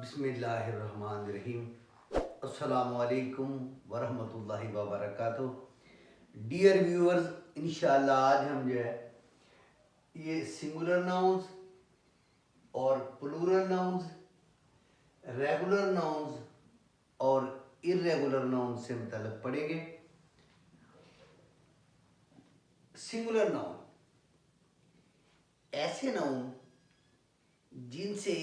बिस्मिल्लाहिर्रहमानिर्रहीम। अस्सलामुअलैकुम वरहमतुल्लाहि वबरकातुहू। डियर व्यूअर्स, इंशाअल्लाह आज हम जो है ये सिंगुलर नाउन्स और प्लूरल नाउन्स, रेगुलर नाउन्स और इर्रेगुलर नाउन्स से मुतल्लिक़ पढ़ेंगे। सिंगुलर नाउन ऐसे नाउन जिनसे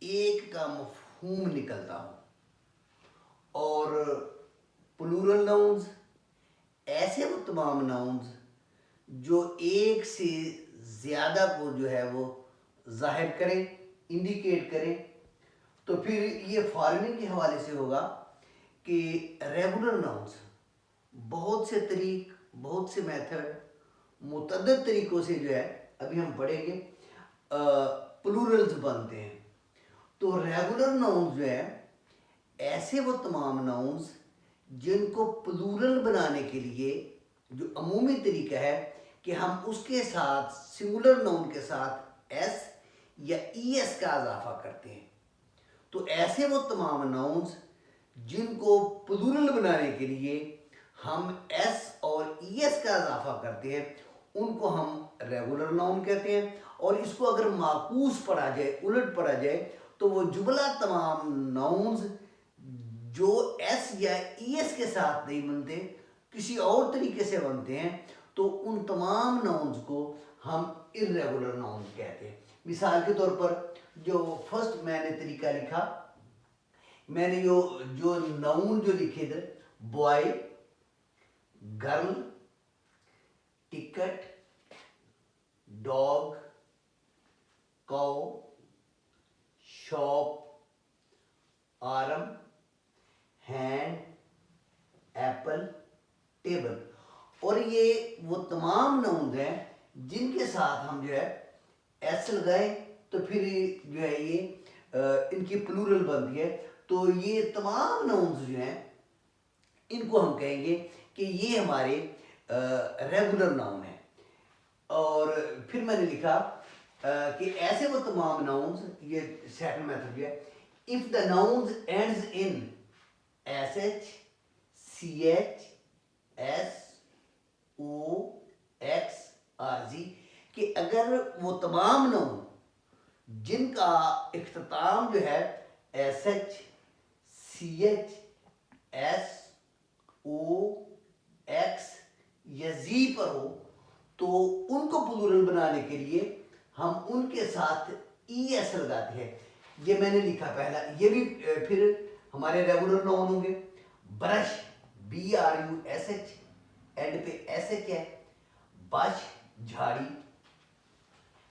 एक का मफहूम निकलता हो, और प्लूरल नाउन्स ऐसे वो तमाम नाउन्स जो एक से ज़्यादा को जो है वो जाहिर करें, इंडिकेट करें। तो फिर ये फार्मिंग के हवाले से होगा कि रेगुलर नाउन्स बहुत से तरीक, बहुत से मेथड, मुतअद्दिद तरीक़ों से जो है अभी हम पढ़ेंगे प्लूरल्स बनते हैं। तो रेगुलर नाउन्स जो है ऐसे वो तमाम नाउन्स जिनको प्लूरल बनाने के लिए जो अमूमी तरीका है कि हम उसके साथ सिंगुलर नाउन के साथ एस या ई एस का इजाफा करते हैं। तो ऐसे वो तमाम नाउन्स जिनको प्लूरल बनाने के लिए हम एस और ई एस का इजाफा करते हैं उनको हम रेगुलर नाउन कहते हैं। और इसको अगर माकूस पढ़ा जाए, उलट पढ़ा जाए, तो वो जुमला तमाम नाउन्स जो एस या ई एस के साथ नहीं बनते, किसी और तरीके से बनते हैं, तो उन तमाम नाउन्स को हम इर्रेगुलर नाउन कहते हैं। मिसाल के तौर पर जो फर्स्ट मैंने तरीका लिखा, मैंने जो नाउन जो लिखे थे, boy, girl, ticket, dog, cow, shop, arm, hand, Apple, table, और ये वो तमाम नाउन हैं जिनके साथ हम जो है एस लगाए तो फिर जो है ये इनकी प्लूरल बनती है। तो ये तमाम नाउन्स जो हैं इनको हम कहेंगे कि ये हमारे रेगुलर नाउन है। और फिर मैंने लिखा कि ऐसे वो तमाम नाउन्स, ये सेकंड मेथड जो है, if the nouns ends in S H, C H, S, O, X, R, G, कि अगर वो तमाम नाउन जिनका इख्तिताम जो है S H, C H, S, O, X या जी पर हो, तो उनको प्लूरल बनाने के लिए हम उनके साथ ई एस लगाते हैं। ये मैंने लिखा पहला। ये भी फिर हमारे रेगुलर नाउन होंगे। Brush, B R U S H, and पे एस एच है। बश, झाड़ी।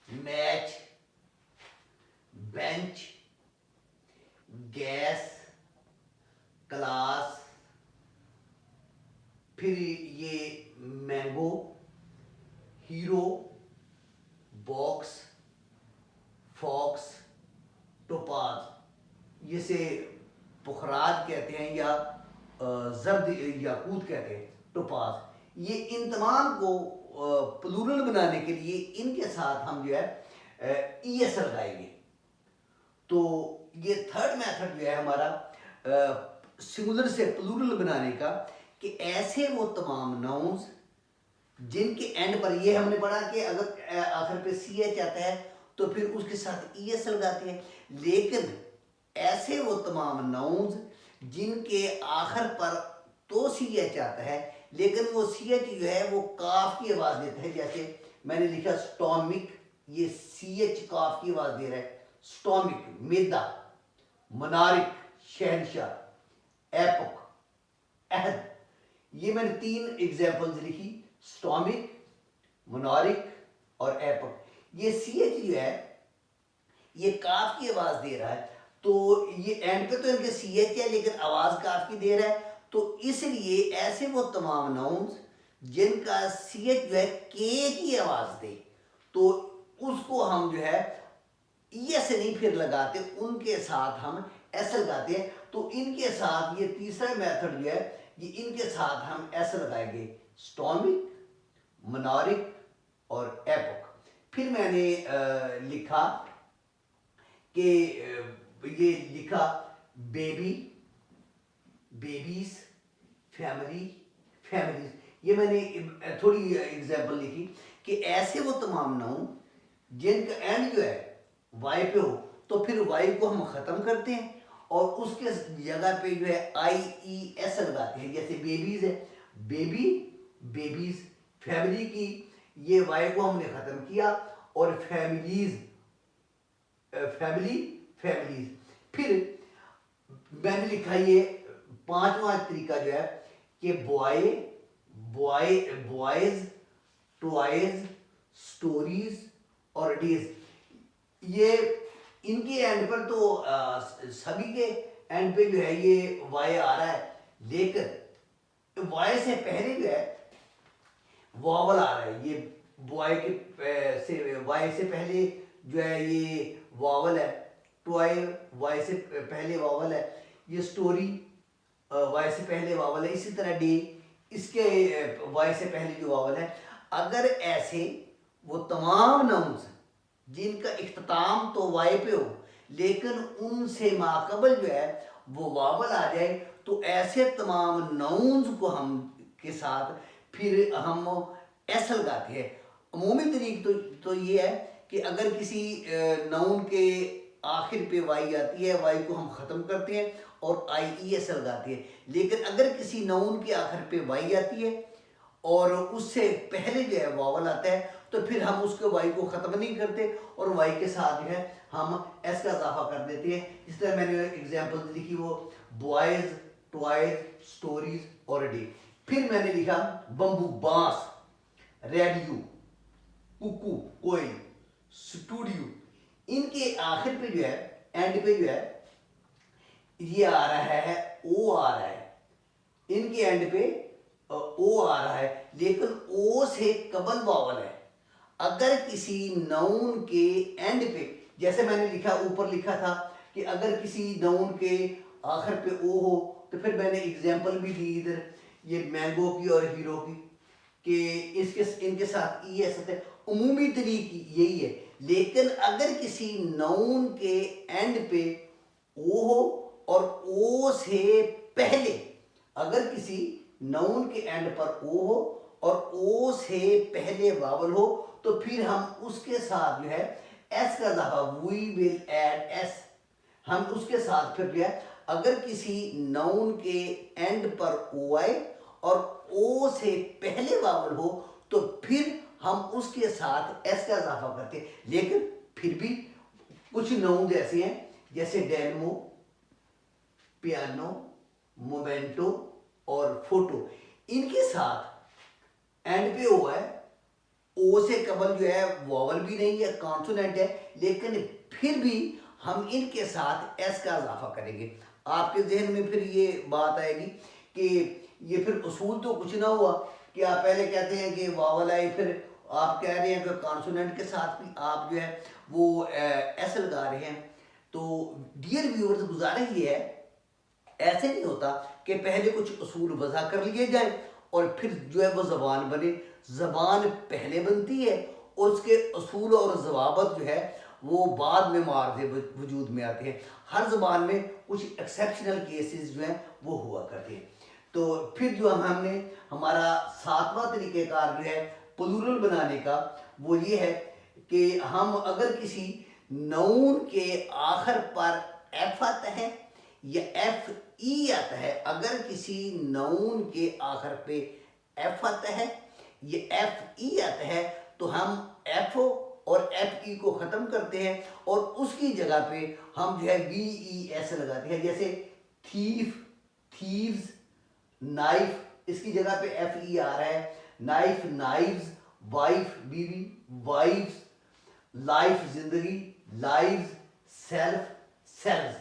मैच, बेंच, गैस, क्लास, फिर ये mango, hero, box, fox, topaz, जिसे पुखराज कहते हैं या जर्द याकूत कहते हैं, टोपाज। ये इन तमाम को प्लूरल बनाने के लिए इनके साथ हम जो है ई एस लगाएंगे। तो ये थर्ड मेथड जो है हमारा सिंगुलर से प्लूरल बनाने का, कि ऐसे वो तमाम नाउन्स जिनके एंड पर, ये हमने पढ़ा कि अगर आखिर पे सी एच आता है तो फिर उसके साथ ई एस लगाते हैं। लेकिन ऐसे वो तमाम नाउन्स जिनके आखिर पर तो सी एच आता है, लेकिन वो सी एच जो है वो काफ की आवाज़ देता है। जैसे मैंने लिखा स्टॉमिक, ये सी एच काफ की आवाज़ दे रहा है। स्टॉमिक, मैदा। मनारिक, शहनशाह। एपोक, अहद। ये मैंने तीन एग्जाम्पल्स लिखी, स्टॉमिक, मोनारिक और एपोक। ये सी एच जो है ये काफ की आवाज दे रहा है, तो ये एंड पे तो इनके सी एच है लेकिन आवाज काफ की दे रहा है। तो इसलिए ऐसे वो तमाम नाउन्स जिनका सी एच जो है के की आवाज दे, तो उसको हम जो है ई एस नहीं फिर लगाते, उनके साथ हम एस लगाते हैं। तो इनके साथ ये तीसरा मेथड जो है, ये इनके साथ हम एस लगाएंगे, स्टॉमिक, मोनारिक और एपोक। फिर मैंने लिखा कि ये लिखा बेबी, बेबीज, फैमिली, फैमिलीज, ये मैंने थोड़ी एग्जाम्पल लिखी कि ऐसे वो तमाम नाउन जिनका एंड जो है वाई पे हो, तो फिर वाई को हम ख़त्म करते हैं और उसके जगह पे जो है आई ई एस लगाते हैं। जैसे बेबीज है, बेबी, बेबीज, फैमिली की ये वाई को हमने ख़त्म किया और फैमिलीज, फैमिली, फैमिलीज। फिर मैंने लिखा ये पांचवा तरीका जो है कि boy, boy, boys, toys, stories और डेज। ये इनके एंड पर तो सभी के एंड पे जो है ये वाई आ रहा है, लेकिन वाई से पहले जो है वॉवल आ रहा है। ये बॉय के से वाई से पहले जो है ये वॉवल है, टॉय वाई से पहले वॉवल है, ये स्टोरी वाई से पहले वावल है, इसी तरह डे इसके वाई से पहले जो वावल है। अगर ऐसे वो तमाम नाउन्स जिनका इख्तिताम तो वाई पे हो लेकिन उनसे माकबल जो है वो वावल आ जाए, तो ऐसे तमाम नाउन्स को हम के साथ फिर हम एस लगाते हैं। अमूमी तरीक तो ये है कि अगर किसी नाउन के आखिर पे वाई आती है, वाई को हम ख़त्म करते हैं और आई ई एस लगाते हैं। लेकिन अगर किसी नाउन के आखिर पे वाई आती है और उससे पहले जो है वावल आता है, तो फिर हम उसके वाई को ख़त्म नहीं करते और वाई के साथ जो है हम एस का इजाफा कर देते हैं। इस तरह मैंने एग्जाम्पल लिखी वो बॉयज, टॉयज, स्टोरीज और डे। फिर मैंने लिखा बम्बू, बांस, रेडियो, कुकू, कोयल, स्टूडियो। इनके आखिर पे जो है एंड पे जो है ये आ रहा है ओ आ रहा है, इनके एंड पे ओ आ रहा है, लेकिन ओ से कबल वावल है। अगर किसी नाउन के एंड पे, जैसे मैंने लिखा ऊपर लिखा था कि अगर किसी नाउन के आखिर पे ओ हो, तो फिर मैंने एग्जांपल भी दी इधर ये मैंगो की और हीरो की कि इसके इनके साथ ई एस है। उमूमी तरीक यही है। लेकिन अगर किसी नाउन के एंड पे ओ हो और ओ से पहले, अगर किसी नाउन के एंड पर ओ हो और ओ से पहले वावल हो, तो फिर हम उसके साथ जो है एस का इजाफा, वी विल ऐड एस, हम उसके साथ फिर जो है अगर किसी नाउन के एंड पर ओ आए और ओ से पहले वावल हो, तो फिर हम उसके साथ एस का इजाफा करते हैं। लेकिन फिर भी कुछ नाउन ऐसे हैं जैसे डेनमो, पियानो, मोमेंटो और फोटो, इनके साथ एंड पे ओ है, ओ से कबल जो है वॉवल भी नहीं है, कॉन्सोनेंट है, लेकिन फिर भी हम इनके साथ एस का इजाफा करेंगे। आपके जहन में फिर ये बात आएगी कि ये फिर उसूल तो कुछ ना हुआ कि आप पहले कहते हैं कि वावल आई, फिर आप कह रहे हैं कि कॉन्सोनेंट के साथ भी आप जो है वो एस लगा रहे हैं। तो डियर व्यूअर्स, गुजारिश ये है, ऐसे नहीं होता कि पहले कुछ उसूल वज़ा कर लिए जाए और फिर जो है वो ज़बान बने। ज़बान पहले बनती है और उसके उसूल और ज़वाबत जो है वो बाद में मारदे वजूद में आते हैं। हर ज़बान में कुछ एक्सेप्शनल केसेस जो हैं वो हुआ करते हैं। तो फिर जो हमने हमारा सातवां तरीक़ेकार जो है प्लूरल बनाने का, वो ये है कि हम अगर किसी नाउन के आखिर पर एफ आता है या एफ ई आता है, अगर किसी नाउन के आखिर पे एफ आता है या एफ ई आता है, तो हम एफ और एफ ई को ख़त्म करते हैं और उसकी जगह पे हम जो है वी ई एस लगाते हैं। जैसे थीफ, थीव्स, नाइफ, इसकी जगह पे एफ ई आ रहा है, नाइफ, नाइव्स, वाइफ, बीवी, वाइफ्स, लाइफ, जिंदगी, लाइव्स, सेल्फ, सेल्व्स।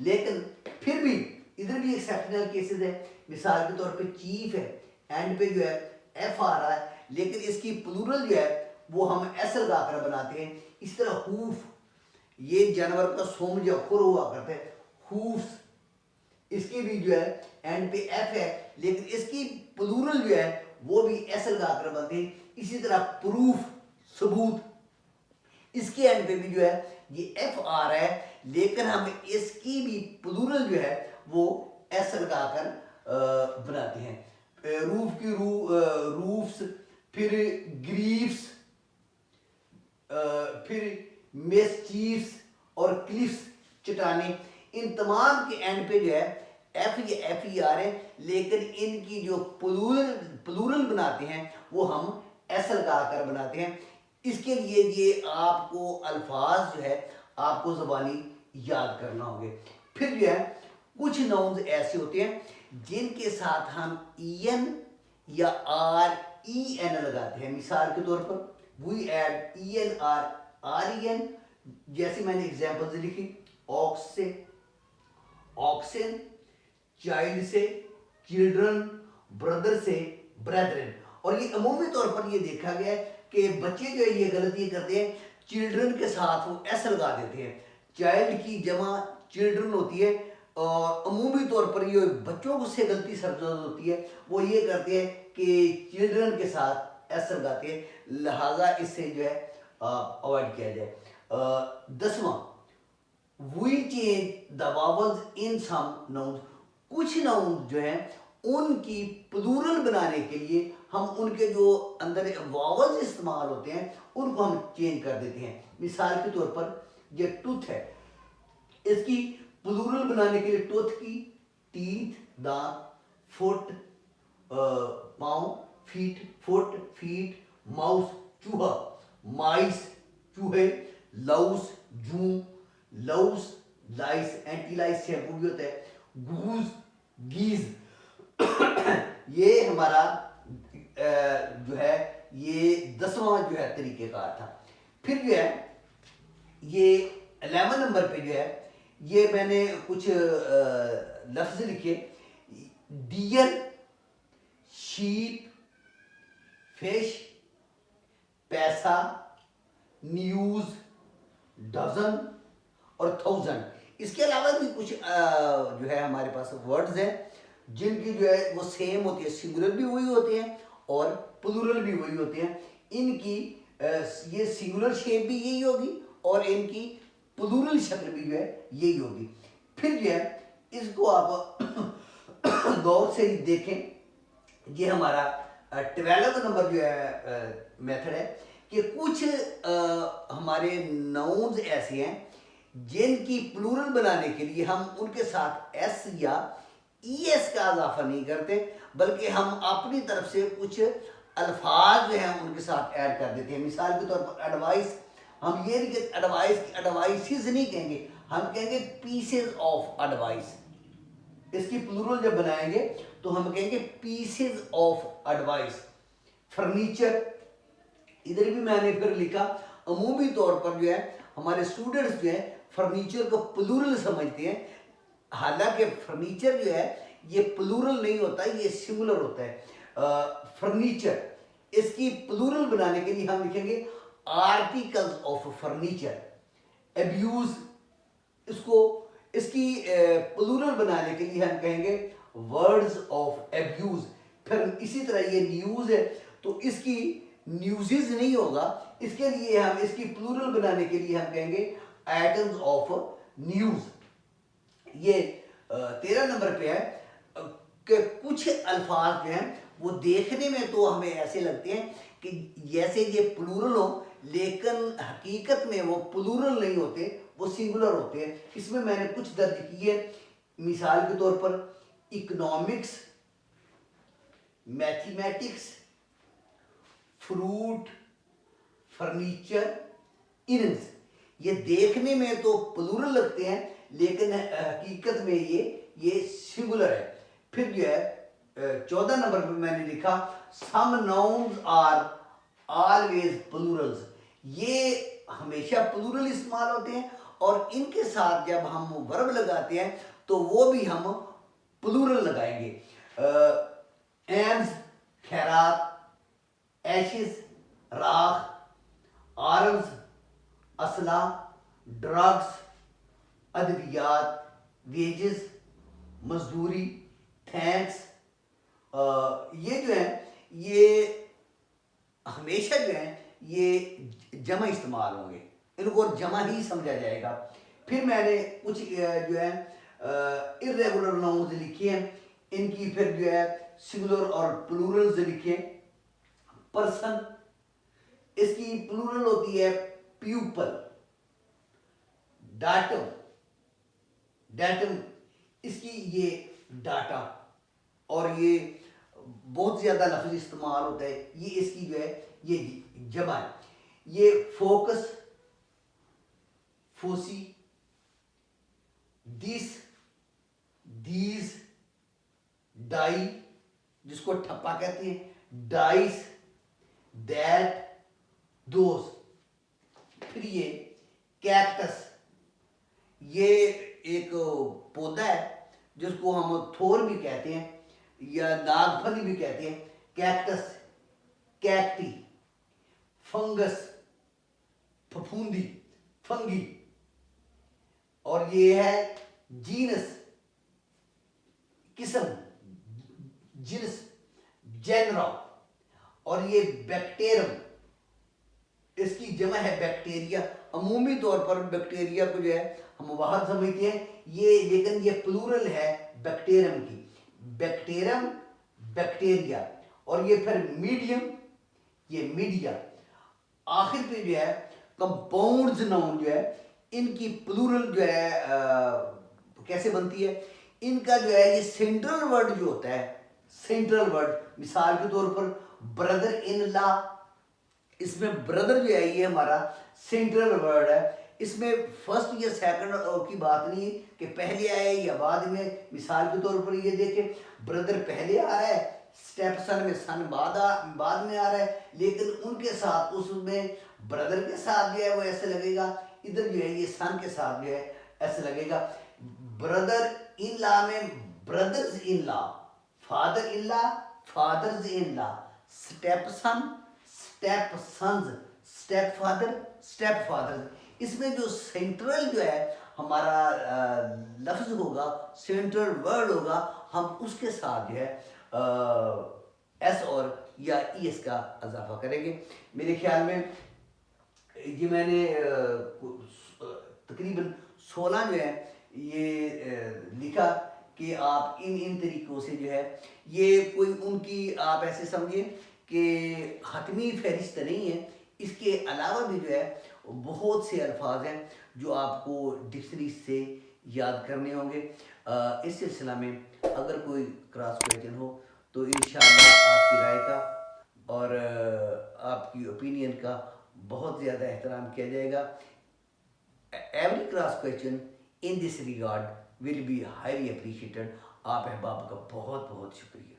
लेकिन फिर भी इधर भी एक्सेप्शनल केसेस है। मिसाल के तौर पे चीफ है, एंड पे जो है एफ आ रहा है, लेकिन इसकी प्लूरल जो है वो हम एस लगाकर बनाते हैं। इस तरह हूफ, ये जानवर का सोम या खुर हुआ करते हैं, हूफ्स, इसकी भी जो है एंड पे एफ है, लेकिन इसकी प्लूरल जो है वो भी एस लगाकर बनते हैं। इसी तरह प्रूफ, सबूत, इसके एंड पे भी जो है ये एफ आ रहा है, लेकिन हम इसकी भी प्लूरल जो है वो एस लगाकर बनाते हैं। रूफ की रूफ्स, फिर ग्रीफ्स, फिर मेस्चीफ्स और क्लिफ्स, चट्टाने, इन तमाम के एंड पे जो है एफ या एफ ई आ रहे हैं, लेकिन इनकी जो प्लूरल बनाते हैं वो हम एस लगाकर बनाते हैं। इसके लिए ये आपको अल्फाज जो है आपको ज़बानी याद करना होंगे। फिर जो है कुछ नाउन्स ऐसे होते हैं जिनके साथ हम ई एन या आर ई एन लगाते हैं। मिसाल के तौर पर we add E N R E N, जैसे मैंने एग्जाम्पल्स लिखी, ऑक्स से ऑक्सन, चाइल्ड से चिल्ड्रन, ब्रदर से ब्रेदरन। और ये अमूमी तौर पर ये देखा गया है कि बच्चे जो है ये गलती करते हैं, चिल्ड्रन के साथ वो एस लगा देते हैं। चाइल्ड की जमा चिल्ड्रन होती है, और अमूमी तौर पर ये बच्चों को से गलती सरजद होती है, वो ये करते हैं कि चिल्ड्रन के साथ एस लगाते हैं, लिहाजा इससे जो है अवॉइड किया जाए। 10वां, we change the vowels in some nouns। कुछ नाउन जो हैं उनकी प्लूरल बनाने के लिए हम उनके जो अंदर वावल्स इस्तेमाल होते हैं उनको हम चेंज कर देते हैं। मिसाल के तौर पर ये टूथ है, इसकी प्लूरल बनाने के लिए टूथ की टीथ, दांत, फुट, पाँव, फीट, फुट, फीट, माउस, चूहा, माइस, चूहे, लाउस, जूं, लव्स, लाइस, एंटी लाइस शैम्पू भी होता है, गूज, गीज। ये हमारा जो है ये 10वां जो है तरीकेकार था। फिर जो है ये 11 नंबर पे जो है ये मैंने कुछ लफ्ज लिखे, डियर, शीप, फिश, पैसा, न्यूज, डजन और 1000। इसके अलावा भी कुछ जो है हमारे पास वर्ड्स हैं जिनकी जो है वो सेम होती है, सिंगुलर भी वही होते हैं और प्लूरल भी वही होते हैं। इनकी ये सिंगुलर शेप भी यही होगी और इनकी प्लूरल शक्ल भी जो है यही होगी। फिर जो है इसको आप गौर से देखें, ये हमारा 12वां नंबर जो है मेथड है कि कुछ हमारे नाउन्स ऐसे हैं जिनकी प्लूरल बनाने के लिए हम उनके साथ एस या ई एस का इजाफा नहीं करते, बल्कि हम अपनी तरफ से कुछ अल्फाज जो हैं उनके साथ ऐड कर देते हैं। मिसाल के तौर पर एडवाइस, हम ये नहीं कहते एडवाइस, एडवाइसेस नहीं कहेंगे, हम कहेंगे पीसेज ऑफ एडवाइस। इसकी प्लूरल जब बनाएंगे तो हम कहेंगे पीसेज ऑफ एडवाइस। फर्नीचर, इधर भी मैंने फिर लिखा, अमूमी तौर पर जो है हमारे स्टूडेंट्स जो है फर्नीचर को प्लूरल समझते हैं, हालांकि फर्नीचर जो है ये प्लूरल नहीं होता, ये सिंगुलर होता है। फर्नीचर, इसकी प्लूरल बनाने के लिए हम लिखेंगे आर्टिकल्स ऑफ फर्नीचर। अब्यूज, इसकी प्लूरल बनाने के लिए हम कहेंगे वर्ड्स ऑफ अब्यूज। फिर इसी तरह ये न्यूज है तो इसकी न्यूज़ेस नहीं होगा, इसके लिए हम इसकी प्लूरल बनाने के लिए हम कहेंगे आइटम्स ऑफ न्यूज। ये 13 नंबर पे है कि कुछ अल्फाज जो हैं वो देखने में तो हमें ऐसे लगते हैं कि जैसे ये प्लूरल हो, लेकिन हकीकत में वो प्लूरल नहीं होते, वो सिंगुलर होते हैं। इसमें मैंने कुछ दर्ज किए, मिसाल के तौर पर इकोनॉमिक्स, मैथमेटिक्स, फ्रूट, फर्नीचर, इनस। ये देखने में तो प्लूरल लगते हैं लेकिन हकीकत में ये सिंगुलर है। फिर जो है 14 नंबर पे मैंने लिखा some nouns are always plurals. ये हमेशा प्लूरल इस्तेमाल होते हैं और इनके साथ जब हम वर्ब लगाते हैं तो वो भी हम प्लूरल लगाएंगे। एम्स, खैरात, एशिस, राख, आर्म्स, असला, ड्रग्स, अद्वियात, वेजेस, मजदूरी, थैंक्स। ये जो है ये हमेशा जो है ये जमा इस्तेमाल होंगे। इनको जमा ही समझा जाएगा। फिर मैंने कुछ जो है इरेगुलर नाउन्स लिखे हैं, इनकी फिर जो है सिंगुलर और प्लूरल्स लिखे। पर्सन, इसकी प्लूरल होती है प्यूपल। डाटम, डाटम इसकी ये डाटा, और ये बहुत ज्यादा लफ्ज इस्तेमाल होता है, ये इसकी जो है ये जमा है। ये focus, foci, this, these, die जिसको ठप्पा कहते हैं, डाइस, दैट, दोज। फिर ये कैक्टस, ये एक पौधा है जिसको हम थोर भी कहते हैं या नागफली भी कहते हैं। कैक्टस, कैक्टी, फंगस, फफूंदी, फंगी। और ये है जीनस, किस्म, जिनस, जेनरा। और ये बैक्टेरियम, इसकी जमा है बैक्टीरिया। अमूमी तौर पर बैक्टीरिया को जो है हम वाहद समझते हैं ये, लेकिन ये प्लूरल है बैक्टीरियम की। Bacterium, bacteria. और ये फिर मीडियम, ये मीडिया। आखिर पे जो है कंपाउंड्स नाउन जो है इनकी प्लूरल जो है कैसे बनती है, इनका जो है ये सेंट्रल वर्ड जो होता है, सेंट्रल वर्ड, मिसाल के तौर पर ब्रदर इन लॉ, इसमें ब्रदर जो है ये हमारा सेंट्रल वर्ड है। इसमें फर्स्ट या सेकंड की बात नहीं कि पहले आए या बाद में। मिसाल के तौर पर ये देखें, ब्रदर पहले आ रहा है, स्टेप सन में सन बाद में आ रहा है, लेकिन उनके साथ उसमें ब्रदर के साथ जो है वो ऐसे लगेगा, इधर जो है ये सन के साथ जो है ऐसे लगेगा। ब्रदर इन लॉ में brothers in law, father in law, fathers in law, step son, step sons, step father, step father. इसमें जो सेंट्रल जो है हमारा लफ्ज होगा, सेंट्रल वर्ड होगा, हम उसके साथ जो है एस और या ई एस का इजाफा करेंगे। मेरे ख्याल में ये मैंने तकरीबन 16 जो है ये लिखा कि आप इन तरीक़ों से जो है, ये कोई उनकी आप ऐसे समझिए कि हतमी फहरिस्त नहीं है। इसके अलावा भी जो है बहुत से अल्फाज हैं जो आपको डिक्शनरी से याद करने होंगे। इस सिलसिला में अगर कोई क्रॉस क्वेश्चन हो तो इंशाअल्लाह आपकी राय का और आपकी ओपिनियन का बहुत ज़्यादा एहतराम किया जाएगा। Every cross question in this regard will be highly appreciated. आप अहबाब का बहुत बहुत शुक्रिया।